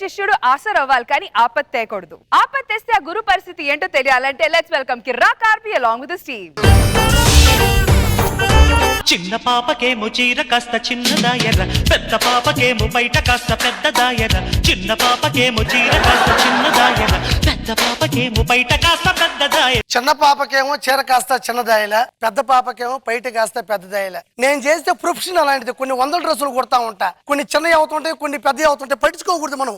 శిష్యుడు ఆసరవ్వాలి కానీ ఆపత్ తేయకూడదు. ఆపత్ తెస్తే ఆ గురు పరిస్థితి ఏంటో తెలియాలంటే let's welcome Kiraak RP along with the team. చిన్న పాపకేమో చీర కాస్త చిన్నదాయర, పెద్ద పాపకేమో బయట కాస్త పెద్దదాయర. చిన్న పాపకేమో చీర కాస్త చిన్నదాయర, పెద్ద పాపకేమో బయట కాస్త పెద్దదాయర. చిన్న పాపకేమో చీర కాస్త చిన్నదాయల, పెద్ద పాపకేమో బయట కాస్త పెద్దదాయల. నేను చేస్తే ప్రొఫెషన్ అలాంటిది. కొన్ని వందల డ్రెస్సులు కుడతా ఉంటా, కొన్ని చిన్నవి అవుతుంటాయి, కొన్ని పెద్దవి అవుతుంటాయి. పట్టించుకోకూడదు మనం.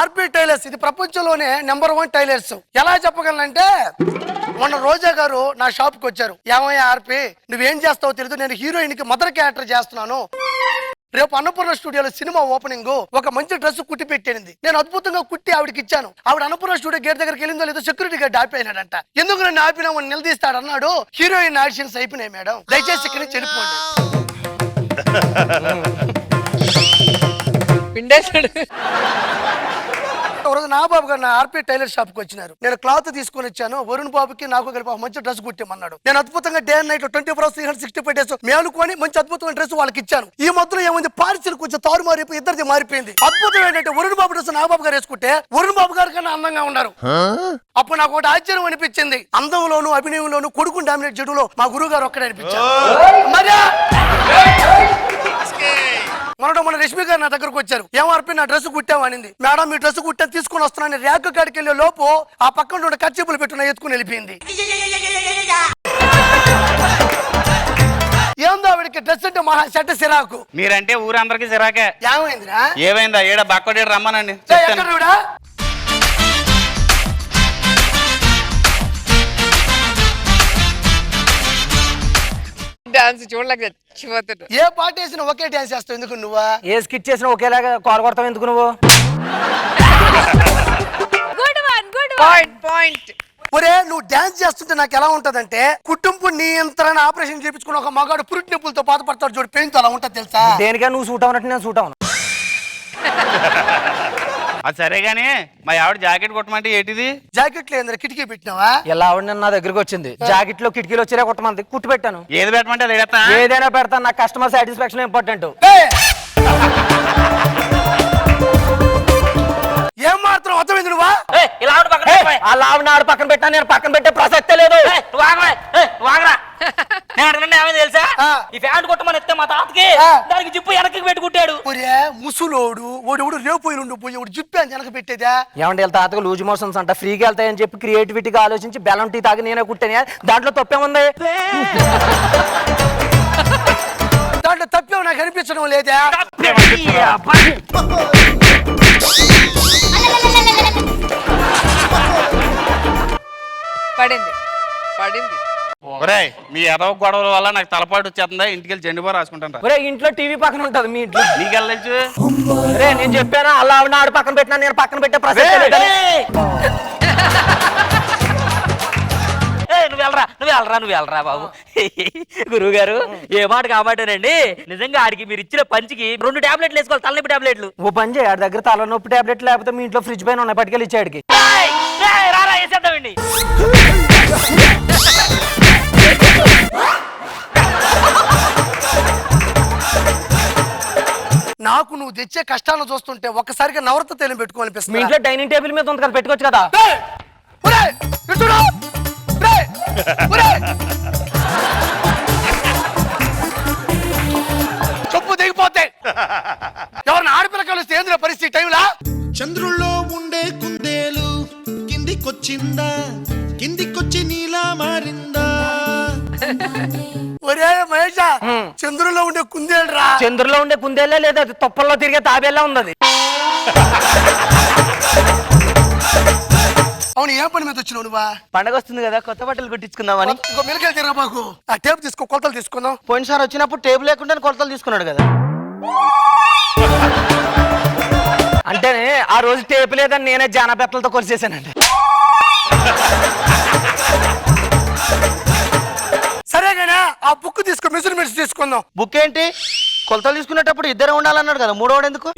ఆర్పి టైలర్స్ ఇది ప్రపంచంలోనే నెంబర్ 1 టైలర్స్. ఎలా చెప్పగలనంటే మొన్న రోజా గారు నా షాప్ కి వచ్చారు. ఏమయ్యా ఆర్పి, నువ్వేం చేస్తావో తెలియదు, నేను హీరోయిన్ కి మదర్ క్యారెక్టర్ చేస్తున్నాను, రేపు అన్నపూర్ణ స్టూడియోలో సినిమా ఓపెనింగ్, ఒక మంచి డ్రెస్ కుట్టి పెట్టింది. నేను అద్భుతంగా కుట్టి ఆవిడకి ఇచ్చాను. ఆవిడ అన్నపూర్ణ స్టూడియో గేట్ దగ్గరికి వెళ్ళిందో లేదో సెక్యూరిటీ గార్డ్ ఆపినాడంట. ఎందుకు నన్ను ఆపినావు నిలదీస్తాడు అన్నాడు. హీరోయిన్ ఆడిషన్స్ అయిపోయినాయి మేడం, దయచేసి ఇక్కడి నుంచి వెళ్ళిపోండి. రోజు నాగబాబు గారు నా ఆర్పి టైలర్ షాప్ కి వచ్చినారు. నేను క్లాత్ తీసుకుని వచ్చాను. వరుణ్ బాబుకి నాకు కలిపి మంచి డ్రెస్ కుట్టిమన్నాడు. నేను అద్భుతంగా day and night 24 hours 365 days మేలుకొని మంచి అద్భుతమైన డ్రెస్ వాళ్ళకి ఇచ్చాను. ఈ మధ్యలో ఏమైంది, పార్సిల్ కొంచెం తారు మారిపోయి ఇద్దరిది మారిపోయింది. అద్భుతం ఏంటంటే వరుణ్ బాబు డ్రెస్ నాగబాబు గారు వేసుకుంటే వరుణ్ బాబు గారి కన్నా అందంగా ఉన్నారు. అప్పుడు నాకు ఒకటి ఆశ్చర్యం అనిపించింది. అందంలోను అభినయంలోను కొడుకుని డామినేట్ చేయడంలో మా గురువు గారు ఒక్కడే అనిపించారు. మన రష్మి గారు నా దగ్గరకు వచ్చారు. ఏమార్పి నా డ్రెస్ కుట్టామనింది. మేడం మీ డ్రెస్ కుట్టా తీసుకుని వస్తున్నాను. ర్యాక్ కాడికి వెళ్ళే లోపు ఆ పక్కన ఉన్న కచ్చిపులు పెట్టుకున్న ఎత్తుకుని వెళ్ళిపోయింది. ఏందో ఆవిడకి డ్రెస్ అంటే మహా చెడ్డ సిరాకు. మీరంటే ఊరందరికి సిరాకే. ఏమైందిరా? ఏమైందా? ఏడ బక్కడేడు రమ్మనండి. ఏ పాట వేసినా ఒకే డాన్స్ చేస్తావు ఎందుకు నువ్వా? ఏ స్కిట్ చేసినా ఒకేలాగా కాల్ కొడతావు ఎందుకు నువ్వు? ఒరే నువ్వు డాన్స్ చేస్తుంటే నాకు ఎలా ఉంటదంటే కుటుంబం నియంత్రణ ఆపరేషన్ చేయించుకుని ఒక మగాడు పురిటి నొప్పులతో బాధపడతాడు చూడు, పెయిన్ తో అలా ఉంటది తెలుసా? దేనికా నువ్వు సూట్ అవునట్టు నేను సూట్ అవును. అది సరే గానీ మా ఆవిడ జాకెట్ కొట్టమంటే ఏంటిది? జాకెట్ లేదు కిటికీ పెట్టినావా? ఎలా ఆవిడ నా దగ్గరికి వచ్చింది. జాకెట్ లో కిటికీలో వచ్చేలా కొట్టమంది, కుట్టి పెట్టాను. ఏది పెట్టమంటే అది ఎడతా? ఏదైనా పెడతాను, నాకు కస్టమర్ సాటిస్ఫాక్షన్ ఇంపార్టెంట్. ఏం మాత్రం అర్థమైంది నువ్వా? అలా ఆవిడ ఆడు పక్కన పెట్టా, నేను పక్కన పెట్టే ప్రసక్తే లేదు. తెలుసా ఈ ఫ్యాంట్ కొట్టమని ఎత్తే మా తాతకి దానికి జిప్పు వెనక్కి పెట్టుకుంటాడు. ముసులోడు ఓడు రేపోయి పోయి జిప్పు అని వెనక పెట్టేదా? ఏమంటే వీళ్ళ తాతకు లూజ్ మోషన్స్ అంట, ఫ్రీగా వెళ్తాయని చెప్పి క్రియేటివిటీగా ఆలోచించి బెల్లం టీ తాగి నేనే కుట్టాను. దాంట్లో తప్పేముంది? దాంట్లో తప్పేమో నాకు అనిపించడం లేదా? పడింది పడింది. ఒరేయ్ మీ ఎదవ గొడవల వల్ల నాకు తలపాటు వచ్చేస్తుందా? ఇంటికి వెళ్ళి జెండుబా రాసుకుంటా. ఒరే ఇంట్లో టీవీ పక్కన ఉంటది మీ ఇంట్లో. నీకెళ్ళ తెలుసు? రే నేను చెప్పాను అలా ఆవిడ ఆడు పక్కన పెట్టినా, నేను పక్కన పెట్టే ప్రసక్తే లేదని. నువ్వు వెళ్ళరా బాబు. గురువు గారు ఏ మాట కాబట్టేనండి, నిజంగా ఆడికి మీరు ఇచ్చిన పంచికి 2 టాబ్లెట్లు వేసుకోవాలి, తలనొప్పి టాబ్లెట్లు. ఓ పని చేయి, ఆడి దగ్గర తలనొప్పి టాబ్లెట్ లేకపోతే మీ ఇంట్లో ఫ్రిడ్జ్ పైన ఉన్నాయి, పట్టుకెళ్ళి ఇచ్చాడికి. రారా వేసేద్దామండి. నాకు నువ్వు తెచ్చే కష్టాలను చూస్తుంటే ఒక్కసారిగా నవరత్న తేలిం పెట్టుకోవాలనిపిస్తుంది. మీ ఇంట్లో డైనింగ్ టేబుల్ మీద ఉంది కదా, పెట్టుకోవచ్చు కదా. చెప్పు దిగిపోతే ఎవరిని ఆడపిల్ల కలిస్తే ఏంద్ర పరిస్థితి టైంలా? చంద్రుల్లో ఉండే కుందేలు కిందికొచ్చిందా, కిందికొచ్చి నీలా మారిందా? ఒరే మహేష, చంద్రుల్లో ఉండే కుందేలురా. చంద్రులో ఉండే కుందేలే లేదా, అది తొప్పల్లో తిరిగే తాబేలా ఉంది. అవును ఏ పని మీద వచ్చినావు నువ్వా? పండగ వస్తుంది కదా, కొత్త బట్టలు కుట్టించుకుందామని. ఇంకో మిలకెళ్ళి తిరా బాకు. ఆ టేప్ తీసుకో, కొలతలు తీసుకుందాం. పోయినసారి వచ్చినప్పుడు టేబుల్ లేకుండా కొలతలు తీసుకున్నాడు కదా. అంటే ఆ రోజు టేపు లేదని నేనే జానబెత్తలతో కొలిసేసానండి. సరేగానే ఆ బుక్ తీసుకో, మెజర్మెంట్స్ తీసుకుందాం. బుక్ ఏంటి? కొలతలు తీసుకునేటప్పుడు ఇద్దరే ఉండాలన్నాడు కదా, మూడోడు ఎందుకు?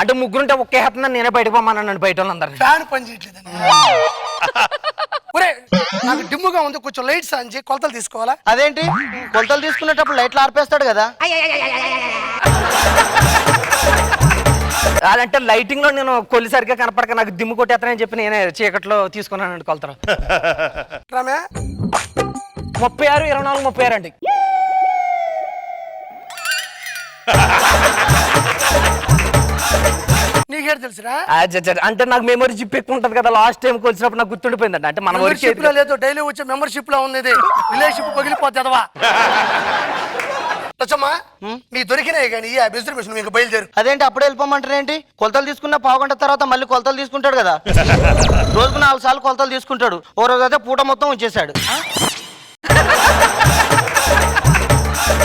అంటే ముగ్గురుంటే ఒకే హత్తుందని నేనే బయటకు పోమన్నాను బయట వాళ్ళందరినీ. ఫ్యాన్ పని చేయట్లేదని. ఒరే నాకు డిమ్ముగా ఉంది, కొంచెం లైట్స్ అంచి కొలతలు తీసుకోవాలా? అదేంటి కొలతలు తీసుకునేటప్పుడు లైట్లు ఆర్పేస్తాడు కదా. అలాంటే లైటింగ్ లో నేను కొల్లి సరిగ్గా కనపడక నాకు దిమ్ము కొట్టేస్తానని చెప్పి నేనే చీకట్లో తీసుకున్నానండి కొలతలు. రామే 36, 24, 36 అండి. నీకేడు తెలుసురా? అంటే నాకు మెమరీ జిప్ ఎక్కువ ఉంటది కదా, లాస్ట్ టైం కొలిసినప్పుడు నాకు గుర్తుండిపోయిందండి. అంటే మన మెంబర్షిప్ లో లేదు, డైలీ వచ్చే మెంబర్షిప్ లో ఉంది. ఇది రిలేషన్షిప్ పగిలిపోద్ది అదవా. వచ్చమ్మా నీ దొరికినాయి కానీ ఈ బిజినెస్ మిషన్ మీకు బయలుదేరు. అదేంటి అప్పుడే వెళ్ళిపోమంటారేంటి? కొలతలు తీసుకున్న పావు గంట తర్వాత మళ్ళీ కొలతలు తీసుకుంటాడు కదా. రోజుకు 4 సార్లు కొలతలు తీసుకుంటాడు. ఓ రోజు అయితే పూట మొత్తం ఉంచేశాడు.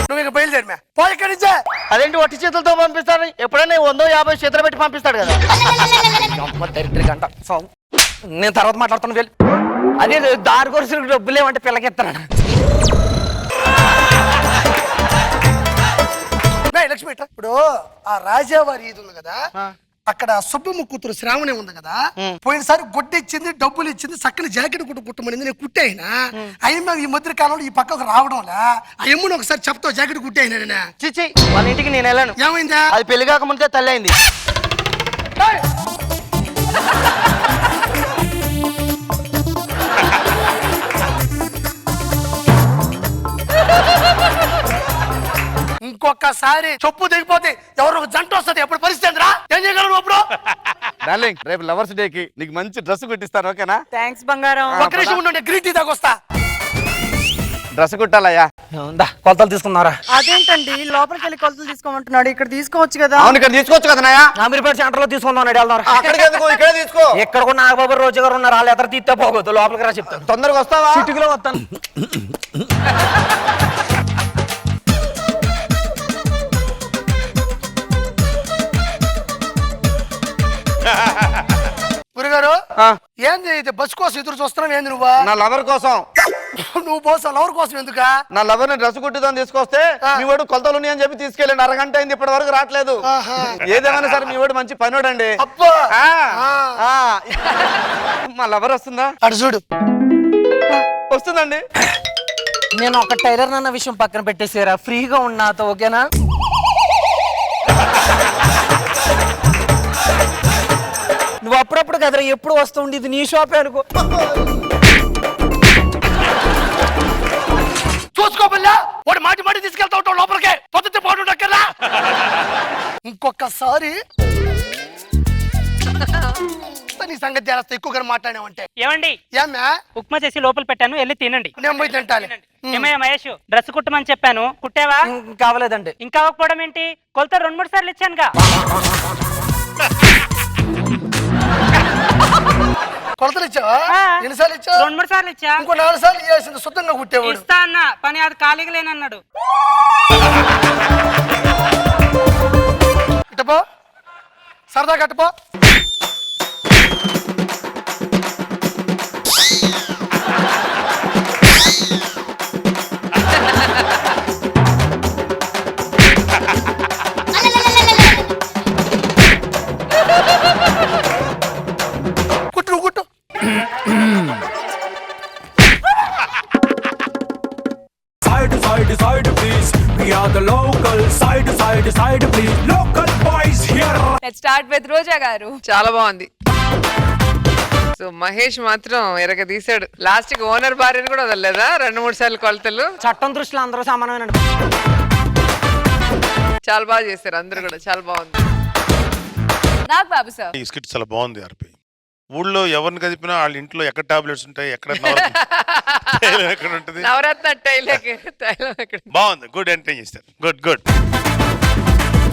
నువ్వు ఇక బయలుదేరినా పో ఇక్కడి నుంచే. అదేంటి వట్టి చేతులతో పంపిస్తాడు? ఎప్పుడైనా 150 చేతులు పెట్టి పంపిస్తాడు కదా. గంట నేను తర్వాత మాట్లాడుతాను వెళ్ళి. అదే దారి కొరకు డబ్బులు ఏమంటే పిల్లకెత్తాను. లక్ష్మి ఇప్పుడు ఆ రాజావారి ఇది ఉంది కదా, అక్కడ సుబ్బమ్మ కూతురు శ్రావణి ఉంది కదా, పోయినసారి గొడ్డు ఇచ్చింది, డబ్బులు ఇచ్చింది, చక్కని జాకెట్ కుట్టమనింది. నేను కుట్టేయినా అయినా ఈ మధ్య కాలంలో ఈ పక్కకు రావడంలా ఆ ఎమ్ముని ఒకసారి చెప్తావు జాకెట్ కుట్టేయినా నేను. చిచ్చి వాళ్ళ ఇంటికి నేను వెళ్ళాను. ఏమైందా? అది పెళ్లి కాక ముందే తల్లి అయింది. ఇంకొకసారి చెప్పు దిగిపోతే ఎవరు ఒక జంట వస్తుంది. ఎప్పుడు పరిస్థితి రా ఏం చేయగలరు అప్పుడు? డార్లింగ్ రేపు లవర్స్ డే కి నీకు మంచి డ్రెస్ కుట్టిస్తాను, ఓకేనా? థ్యాంక్స్ బంగారం. ఒక్క నిమిషం ఉండండి, గ్రీన్ టీ దాకొస్తా. డ్రెస్ కుట్టాలయ్యా. కొలతలు తీసుకున్నారా? అదేంటండి లోపలికి వెళ్ళి కొలతలు తీసుకోమంటున్నాడు, ఇక్కడ తీసుకోవచ్చు కదా. అవును ఇక్కడ తీసుకోవచ్చు కదా నాయా. అమీర్పేట సెంటర్ లో తీసుకుందాం వెళ్దాం. అక్కడికి ఎందుకు, ఇక్కడే తీసుకో. ఎక్కడ కూడా నాగబాబు రోజు గారు ఉన్నారు, వాళ్ళు ఎదరు తీస్తే పోగొద్దు. లోపలికి రా చెప్తాను. తొందరగా వస్తావా? చిటికలో వస్తాను. గురుగారు ఏంది ఇది బస్ కోసం ఎదురు చూస్తున్నావు? ఏంది నువ్వు? నా లవర్ కోసం. నువ్వు పోసా లవర్ కోసం ఎందుకా? నా లవర్ ని డ్రెస్ కుట్టిద్దాం తీసుకొస్తే మీ వాడు కొలతలు ఉన్నాయని చెప్పి తీసుకెళ్ళండి. అరగంట అయింది ఇప్పటి వరకు రావట్లేదు. ఏదేమైనా సరే మీ వాడు మంచి పనోడండి. అబ్బా మా లవర్ వస్తుందా? అటు చూడు. వస్తుందండి. నేను ఒక టైలర్ అన్న విషయం పక్కన పెట్టేసారా, ఫ్రీగా ఉన్నాతో ఓకేనా? నువ్వు అప్పుడప్పుడు కదరా ఎప్పుడు వస్తూ ఉండి, ఇది నీ షాపే అనుకో. చూసుకోబల్లా వాడు మాటి మాటి తీసుకెళ్తా ఉంటావు లోపలికే. పొద్దుతే పాడు అక్కర్లా. ఇంకొకసారి నీ సంగతి చేస్తా ఎక్కువగా మాట్లాడావంటే. ఏమండి ఏమ్మా? ఉప్మా చేసి లోపల పెట్టాను, వెళ్ళి తినండి. నేను పోయి తింటాలి. ఏమయ్యా మహేష్, డ్రెస్ కుట్టమని చెప్పాను, కుట్టావా? కావలేదండి. ఇంకా అవ్వకపోవడం ఏంటి? కొలత 2-3 సార్లు ఇచ్చానుగా. కొలతలు ఇచ్చావా? ఎన్నిసార్లు ఇచ్చావు? 2-3 సార్లు ఇచ్చా. ఇంకో 4 సార్లు ఇవ్వాల్సింది, శుద్ధంగా కుట్టేవాడు. ఇస్తా అన్న పని అది ఖాళీగా లేనన్నాడు. ఇటపో సరదా కట్టపో. కుట్టు కుట్టు. Side please, we are the local. Side please, local boys here. Let's start with Roja garu. చాలా బాగుంది. సో మహేష్ మాత్రం ఎరగ తీసాడు. లాస్ట్ కి ఓనర్ భార్యను కూడా వదలలేదా? 2-3 సార్లు కొలతలు. చట్టం దృష్టిలో అందరూ సమానమైన. చాలా బాగా చేశారు అందరూ కూడా, చాలా బాగుంది. నాగ్ బాబు సార్. ఈ స్కిట్ చాలా బాగుంది. ఆర్పి ఊళ్ళో ఎవరిని కదిపినా వాళ్ళ ఇంట్లో ఎక్కడ టాబ్లెట్స్ ఉంటాయి, ఎక్కడ ఎక్కడ ఉంటుంది, నవరత్న తైలం ఎక్కడ బాగుంది. గుడ్ ఎంటర్టైన్ చేస్తారు. గుడ్.